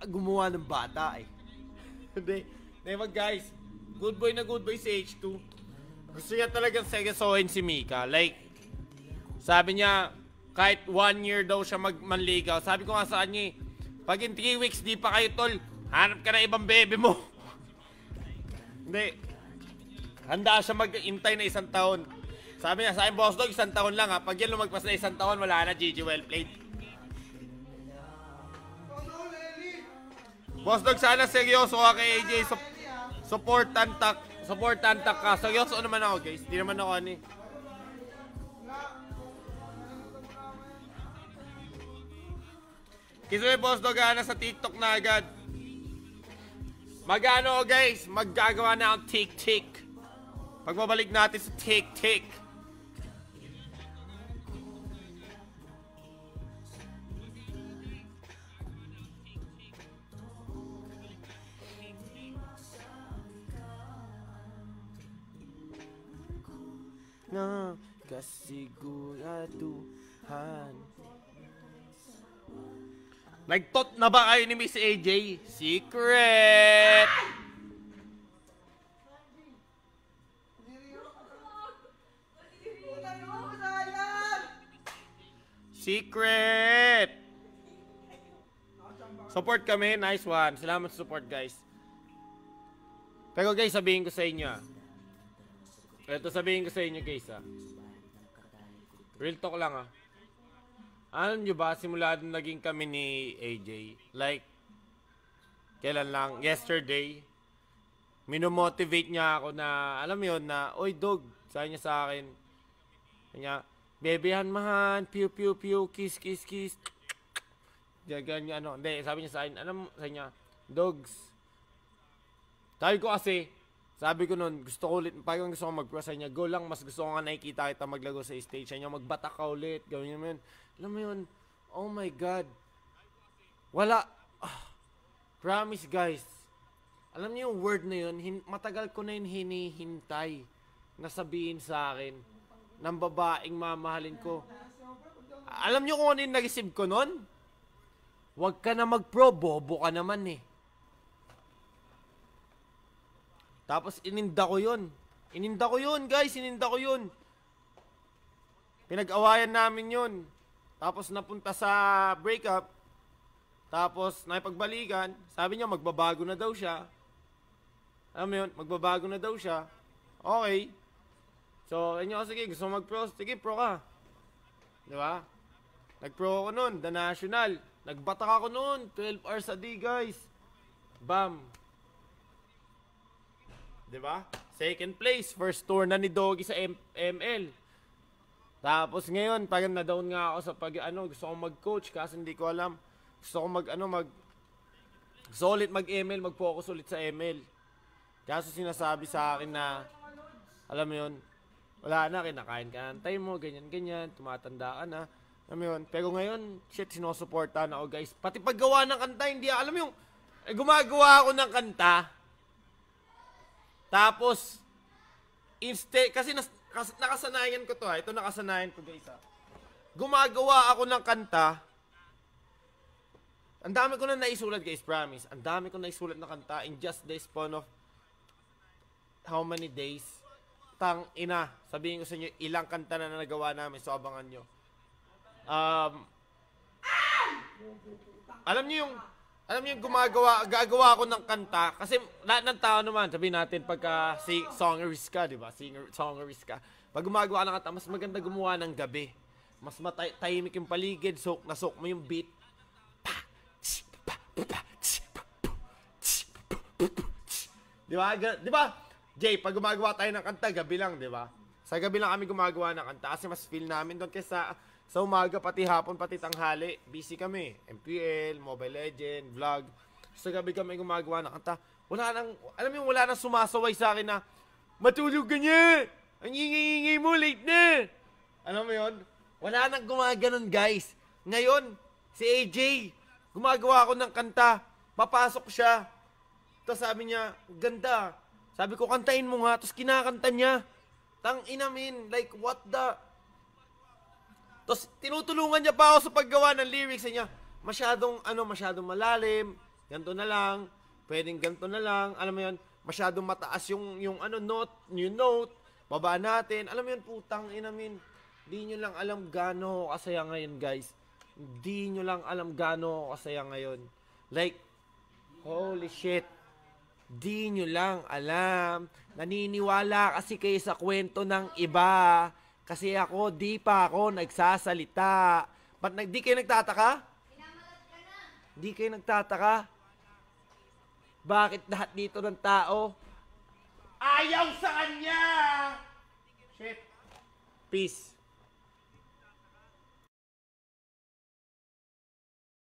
gumawa ng bata eh. Hindi. Never guys. Good boy na good boy si H2. Gusto niya talagang seryosohin si Mika. Like, sabi niya, kahit 1 year daw siya manligaw. Sabi ko nga sa kanya, pag in 3 weeks di pa kayo tol, hanap ka na ibang bebe mo. Hindi. Handa siya mag-intay na 1 taon. Sabi niya, sa akin boss dog, 1 taon lang ha. Pag yan lumagpas na 1 taon, wala na, GG, well played. Boss dog, sana seryoso ka kay AJ. Support tantak ka. Seryoso naman ako guys. Di naman ako ani. Kasi boss dog, sa TikTok na agad. Magano guys, maggagawa na ang tik-tik. Pagbabalik natin sa tik-tik. Na kasiguraduhan. Nagtot na ba kayo ni Miss AJ? Secret! Secret! Support kami, nice one. Salamat sa support guys. Pero guys, sabihin ko sa inyo. Ito sabihin ko sa inyo guys Real talk lang Alam nyo ba, simula nung naging kami ni AJ, like, kailan lang, yesterday, minomotivate niya ako na, alam mo yun, na, oy dog, sabi niya sa akin, kanya, bebehan mahan, piu piu piu, kiss kiss kiss, ganyan, ano, hindi, sabi niya sa akin, alam mo, sabi niya, dogs, sabi ko nun, gusto ko ulit, parang gusto ko mag-pro sa niya, go lang, mas gusto ko nga nakikita kita maglago sa stage, sa niya, magbatak ka ulit, gawin mo yun. Alam mo yun, oh my God. Wala, promise guys, alam niyo yung word na yun, matagal ko na yun hinihintay na sabihin sa akin, ng babaeng mamahalin ko. Alam niyo kung ano yung nag-receive ko nun? Huwag ka na mag-pro, bobo ka naman eh. Tapos ininda ko yun. Ininda ko yun, guys. Ininda ko yun. Pinag-awayan namin yun. Tapos napunta sa breakup. Tapos nakipagbalikan. Sabi niya magbabago na daw siya. Alam mo yun? Magbabago na daw siya. Okay. So, inyo, sige, gusto mo mag-pro? Sige, pro ka. Diba? Nag-pro ako nun. The National. Nagbatak ako nun. 12 hours a day, guys. Bam. Diba? Second place. First tour na ni Doggy sa ML. Tapos ngayon, parang na-down nga ako sa gusto ko mag-coach kasi hindi ko alam. Gusto ko gusto ulit mag-ML, mag-focus ulit sa ML. Kaso sinasabi sa akin na, alam mo yun, wala na, kinakain ka ng time mo, ganyan-ganyan, tumatanda ka na. Alam mo yun, pero ngayon, shit, sinusuportahan ako guys. Pati paggawa ng kanta, hindi, alam mo yung, gumagawa ako ng kanta. Tapos, kasi nakasanayan ko to Ito nakasanayan ko guys Gumagawa ako ng kanta. Ang dami ko na naisulat guys, promise. Ang dami ko na naisulat na kanta in just the span of how many days. Tang ina, sabihin ko sa inyo, ilang kanta na nagawa namin, so abangan nyo. Alam nyo yung gagawa ako ng kanta kasi lahat ng tao naman, sabihin natin pagka songerist ka, di ba? Songerist ka. Pag gumagawa ka ng kanta, mas maganda gumawa ng gabi. Mas tahimik yung paligid, nasok mo yung beat. Di ba? Di ba? Jay, pag gumagawa tayo ng kanta, gabi lang, di ba? Sa gabi lang kami gumagawa ng kanta kasi mas feel namin doon kaysa sa umaga, pati hapon, pati tanghali, busy kami. MPL, Mobile Legend, vlog. Sa gabi kami gumagawa ng kanta. Alam mo yung wala nang sumasaway sa akin na, matulog ka niya! Ang ingay-ingay mo, late na! Alam mo yun? Wala nang gumaganon, guys. Ngayon, si AJ, gumagawa ako ng kanta. Papasok siya. Tapos sabi niya, ganda. Sabi ko, kantahin mo nga. Tapos kinakanta niya. Tang inamin, like, what the... Tapos tinutulungan niya pa ako sa paggawa ng lyrics niya. Masyadong malalim, ganito na lang, pwedeng ganito na lang, alam mo yun, masyadong mataas yung note, baba natin, alam mo yun, putang inamin, di nyo lang alam gaano kasaya ngayon, guys. Di nyo lang alam gaano kasaya ngayon. Like, holy shit, di nyo lang alam. Naniniwala kasi kayo sa kwento ng iba. Kasi ako, di pa ako nagsasalita. Ba't di kayo nagtataka? Di kayo nagtataka? Bakit lahat dito ng tao ayaw sa kanya? Shit. Peace.